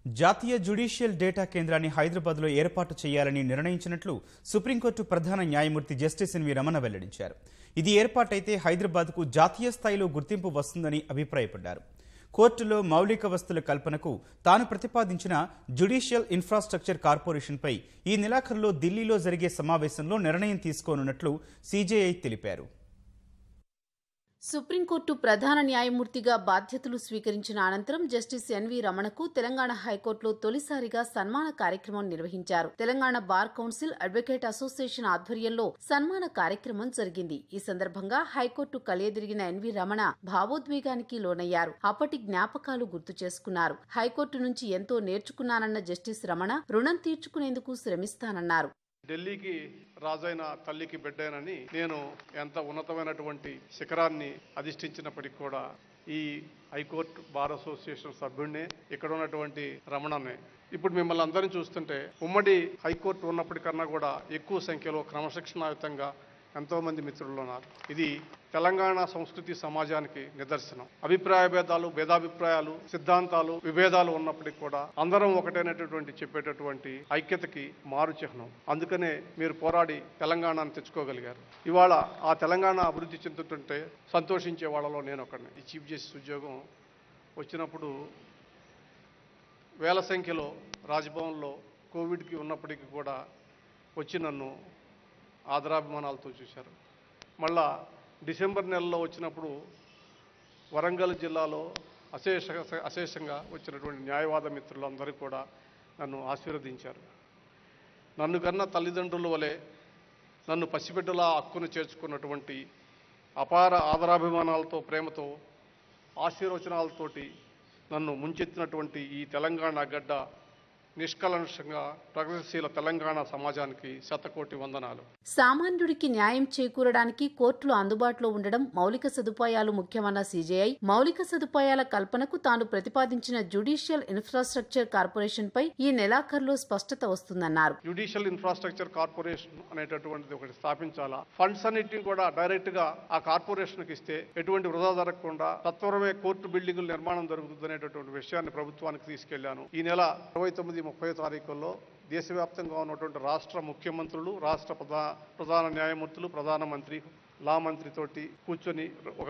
జాతీయ judicial data కేంద్రాన్ని హైదరాబాద్లో ఏర్పాటు చేయాలని నిర్ణయించినట్లు సుప్రీంకోర్టు ప్రధాన న్యాయమూర్తి జస్టిస్ ఎన్వి రమణ వెల్లడించారు. ఇది ఏర్పాటైతే హైదరాబాద్కు జాతీయ స్థాయిలో గుర్తింపు వస్తుందని అభిప్రాయపడ్డారు. కోర్టులో మౌలిక వసతుల కల్పనకు తాను ప్రతిపాదించిన జ్యుడిషియల్ ఇన్ఫ్రాస్ట్రక్చర్ కార్పొరేషన్పై ఈ నెలాఖరులో ఢిల్లీలో జరిగే సమావేశంలో నిర్ణయం తీసుకోనున్నట్లు సీజేఐ తెలిపారు. సుప్రీంకోర్టు ప్రధాన న్యాయమూర్తిగా బాధ్యతలు స్వీకరించిన అనంతరం జస్టిస్ ఎన్వి రమణకు తెలంగాణ హైకోర్టులో తొలిసారిగా సన్మాన కార్యక్రమం నిర్వహించారు. Telangana bar council advocate association ఆధ్వర్యంలో సన్మాన కార్యక్రమం జరిగింది. ఈ సందర్భంగా హైకోర్టు కలియదిరిగిన ఎన్వి రమణ భావోద్వేగానికి లోనయ్యారు. అప్పటి జ్ఞాపకాలు గుర్తు చేసుకున్నారు. హైకోర్టు నుంచి ఎంతో నేర్చుకున్నానన్న జస్టిస్ రమణ రుణం తీర్చుకునేందుకు శ్రమిస్తానన్నారు. ఢిల్లీకి రాజైన తల్లికి బిడ్డేనని నేను ఎంత ఉన్నతమైనటువంటి శిఖరాన్ని అధిష్ఠించినప్పటికీ కూడా ఈ హైకోర్టు బార్ అసోసియేషన్ సభ్యుడినే, ఇక్కడ ఉన్నటువంటి రమణనే. ఇప్పుడు మిమ్మల్ని అందరినీ చూస్తుంటే ఉమ్మడి హైకోర్టు ఉన్నప్పటికన్నా కూడా ఎక్కువ సంఖ్యలో క్రమశిక్షణాయుతంగా ఎంతో మంది మిత్రులు ఉన్నారు. ఇది తెలంగాణ సంస్కృతి సమాజానికి నిదర్శనం. అభిప్రాయ భేదాలు, భేదాభిప్రాయాలు, సిద్ధాంతాలు, విభేదాలు ఉన్నప్పటికీ కూడా అందరం ఒకటైనటువంటి చెప్పేటటువంటి ఐక్యతకి మారు చిహ్నం. అందుకనే మీరు పోరాడి తెలంగాణను తెచ్చుకోగలిగారు. ఇవాళ ఆ తెలంగాణ అభివృద్ధి చెందుతుంటే సంతోషించే వాళ్ళలో నేను ఒకడిని. ఈ చీఫ్ జస్టిస్ ఉద్యోగం వచ్చినప్పుడు వేల సంఖ్యలో రాజ్భవన్లో కోవిడ్కి ఉన్నప్పటికీ కూడా వచ్చి నన్ను ఆదరాభిమానాలతో చూశారు. మళ్ళా డిసెంబర్ నెలలో వచ్చినప్పుడు వరంగల్ జిల్లాలో అశేషంగా వచ్చినటువంటి న్యాయవాద మిత్రులందరూ కూడా నన్ను ఆశీర్వదించారు. నన్ను కన్నా తల్లిదండ్రుల వలె నన్ను పసిబిడ్డలా హక్కును చేర్చుకున్నటువంటి అపార ఆదరాభిమానాలతో, ప్రేమతో, ఆశీర్వచనాలతోటి నన్ను ముంచెత్తినటువంటి ఈ తెలంగాణ గడ్డ నిష్కలంషంగా ప్రగతిశీల తెలంగాణ సమాజానికి శతకోటి వందనాలు. సామాన్యుడికి న్యాయం చేకూరడానికి కోర్టులు అందుబాటులో ఉండడం, మౌలిక సదుపాయాలు ముఖ్యమన్న సీజేఐ మౌలిక సదుపాయాల కల్పనకు తాను ప్రతిపాదించిన జ్యుడిషియల్ ఇన్ఫ్రాస్ట్రక్చర్ కార్పొరేషన్ పై ఈ నెలాఖరులో స్పష్టత వస్తుందన్నారు. జ్యుడిషియల్ ఇన్ఫ్రాస్ట్రక్చర్ కార్పొరేషన్ అనేటటువంటిది ఒకటి స్థాపించాలా. ఫండ్స్ అన్నింటినీ కూడా డైరెక్ట్ గా ఆ కార్పొరేషన్ కి ఇస్తే ఎటువంటి వృధా జరగకుండా సత్వరమే కోర్టు బిల్డింగుల నిర్మాణం జరుగుతుంది అనేటటువంటి విషయాన్ని ప్రభుత్వానికి తీసుకెళ్లాను. ఈ నెల 29-30 తారీఖుల్లో దేశవ్యాప్తంగా ఉన్నటువంటి రాష్ట్ర ముఖ్యమంత్రులు, రాష్ట్ర ప్రధాన న్యాయమూర్తులు, ప్రధానమంత్రి, లా మంత్రితోటి కూర్చొని ఒక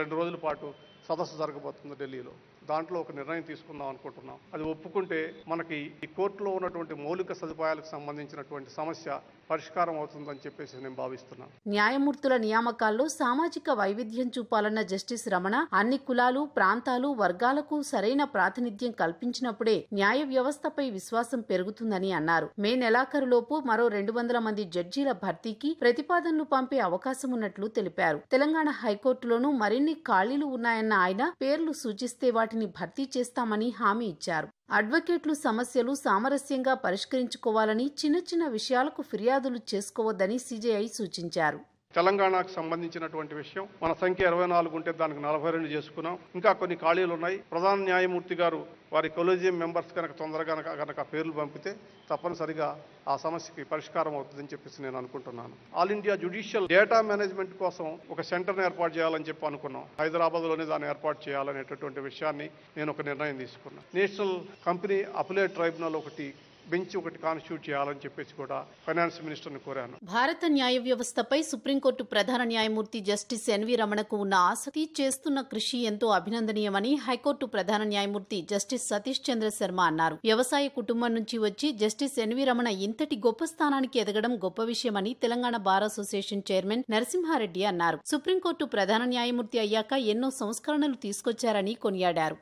2 రోజుల పాటు సదస్సు జరగబోతుంది ఢిల్లీలో. దాంట్లో ఒక నిర్ణయం తీసుకుందాం అనుకుంటున్నాం. అది ఒప్పుకుంటే మనకి ఈ కోర్టులో ఉన్నటువంటి మౌలిక సదుపాయాలకు సంబంధించినటువంటి సమస్య పరిష్కారం అవుతుందని చెప్పేసి నేను భావిస్తున్నాను. న్యాయమూర్తుల నియామకాల్లో సామాజిక వైవిధ్యం చూపాలన్న జస్టిస్ రమణ అన్ని కులాలు, ప్రాంతాలు, వర్గాలకు సరైన ప్రాతినిధ్యం కల్పించినప్పుడే న్యాయ వ్యవస్థపై విశ్వాసం పెరుగుతుందని అన్నారు. మే నెలాఖరులోపు మరో 200 మంది జడ్జీల భర్తీకి ప్రతిపాదనలు పంపే అవకాశం ఉన్నట్లు తెలిపారు. తెలంగాణ హైకోర్టులోనూ మరిన్ని ఖాళీలు ఉన్నాయన్న ఆయన పేర్లు సూచిస్తే వాటిని భర్తీ చేస్తామని హామీ ఇచ్చారు. అడ్వకేట్లు సమస్యలు సామరస్యంగా పరిష్కరించుకోవాలని, చిన్న చిన్న విషయాలకు ఫిర్యాదులు చేసుకోవద్దని సీజేఐ సూచించారు. తెలంగాణకు సంబంధించినటువంటి విషయం మన సంఖ్య 24 ఉంటే దానికి 42 చేసుకున్నాం. ఇంకా కొన్ని ఖాళీలు ఉన్నాయి. ప్రధాన న్యాయమూర్తి గారు వారి కొలీజియం మెంబర్స్ కనుక తొందరగా కనుక పేర్లు పంపితే తప్పనిసరిగా ఆ సమస్యకి పరిష్కారం అవుతుందని చెప్పేసి నేను అనుకుంటున్నాను. All India judicial data management కోసం ఒక సెంటర్ని ఏర్పాటు చేయాలని చెప్పి అనుకున్నాం. హైదరాబాద్లోనే దాన్ని ఏర్పాటు చేయాలనేటటువంటి విషయాన్ని నేను ఒక నిర్ణయం తీసుకున్నాను. నేషనల్ కంపెనీ అపిలేట్ ట్రైబ్యునల్ ఒకటి బెంచ్ ఒకటి కాన్స్టిట్యూట్ చేయాలని చెప్పేసి కూడా ఫైనాన్స్ మినిస్టర్ని కోరాను. భారత న్యాయ వ్యవస్థపై సుప్రీంకోర్టు ప్రధాన న్యాయమూర్తి జస్టిస్ ఎన్వి రమణకు ఉన్న ఆసక్తి, చేస్తున్న కృషి ఎంతో అభినందనీయమని హైకోర్టు ప్రధాన న్యాయమూర్తి జస్టిస్ సతీష్ చంద్ర శర్మ అన్నారు. వ్యవసాయ కుటుంబం నుంచి వచ్చి జస్టిస్ ఎన్వి రమణ ఇంతటి గొప్ప స్థానానికి ఎదగడం గొప్ప విషయమని Telangana bar association chairman Narasimhareddy అన్నారు. సుప్రీంకోర్టు ప్రధాన న్యాయమూర్తి అయ్యాక ఎన్నో సంస్కరణలు తీసుకొచ్చారని కొనియాడారు.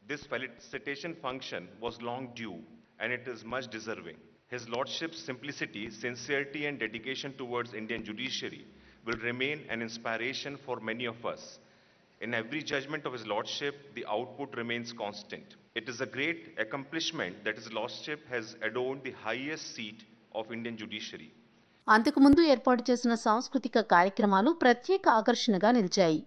This felicitation function was long due and it is much deserving. His Lordship's simplicity, sincerity and dedication towards Indian judiciary will remain an inspiration for many of us. In every judgment of His Lordship, the output remains constant. It is a great accomplishment that His Lordship has adorned the highest seat of Indian judiciary. అంతకుముందు ఏర్పాటు చేసిన సాంస్కృతిక కార్యక్రమాలు ప్రత్యేక ఆకర్షణగా నిలిచాయి.